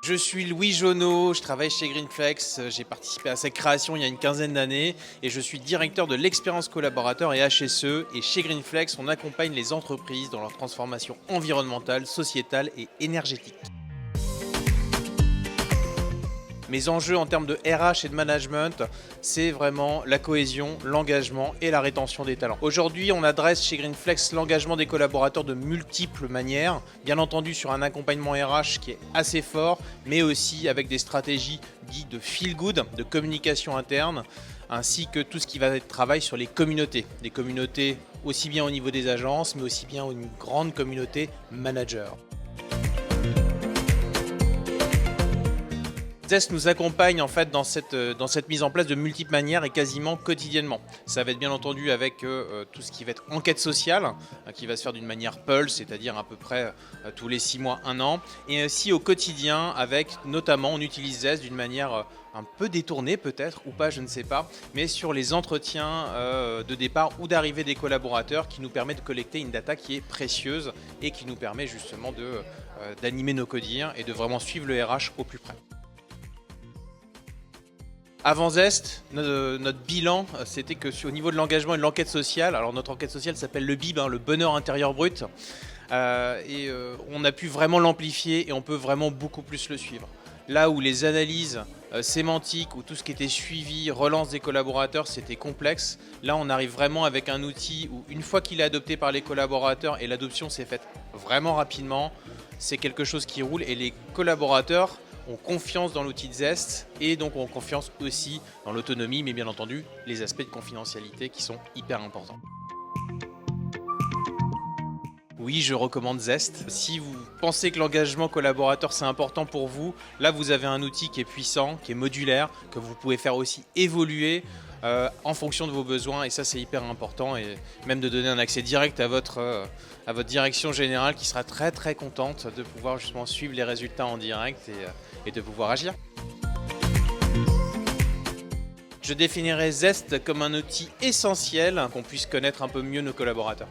Je suis Louis Jonot, je travaille chez Greenflex, j'ai participé à sa création il y a une quinzaine d'années et je suis directeur de l'expérience collaborateur et HSE. Et chez Greenflex, on accompagne les entreprises dans leur transformation environnementale, sociétale et énergétique. Mes enjeux en termes de RH et de management, c'est vraiment la cohésion, l'engagement et la rétention des talents. Aujourd'hui, on adresse chez Greenflex l'engagement des collaborateurs de multiples manières, bien entendu sur un accompagnement RH qui est assez fort, mais aussi avec des stratégies dites de feel good, de communication interne, ainsi que tout ce qui va être travail sur les communautés. Des communautés aussi bien au niveau des agences, mais aussi bien une grande communauté manager. Zest nous accompagne en fait dans cette mise en place de multiples manières et quasiment quotidiennement. Ça va être bien entendu avec tout ce qui va être enquête sociale, qui va se faire d'une manière pulse, c'est-à-dire à peu près tous les 6 mois, 1 an, et aussi au quotidien avec notamment, on utilise Zest d'une manière un peu détournée peut-être, ou pas, je ne sais pas, mais sur les entretiens de départ ou d'arrivée des collaborateurs qui nous permet de collecter une data qui est précieuse et qui nous permet justement d'animer nos codires et de vraiment suivre le RH au plus près. Avant Zest, notre bilan, c'était que au niveau de l'engagement et de l'enquête sociale, alors notre enquête sociale s'appelle le BIB, le bonheur intérieur brut, on a pu vraiment l'amplifier et on peut vraiment beaucoup plus le suivre. Là où les analyses sémantiques ou tout ce qui était suivi, relance des collaborateurs, c'était complexe, là on arrive vraiment avec un outil où une fois qu'il est adopté par les collaborateurs et l'adoption s'est faite vraiment rapidement, c'est quelque chose qui roule et les collaborateurs ont confiance dans l'outil de Zest et donc ont confiance aussi dans l'autonomie, mais bien entendu les aspects de confidentialité qui sont hyper importants. Oui, je recommande Zest. Si vous pensez que l'engagement collaborateur c'est important pour vous, là vous avez un outil qui est puissant, qui est modulaire, que vous pouvez faire aussi évoluer en fonction de vos besoins et ça c'est hyper important et même de donner un accès direct à votre direction générale qui sera très très contente de pouvoir justement suivre les résultats en direct et de pouvoir agir. Je définirais Zest comme un outil essentiel qu'on puisse connaître un peu mieux nos collaborateurs.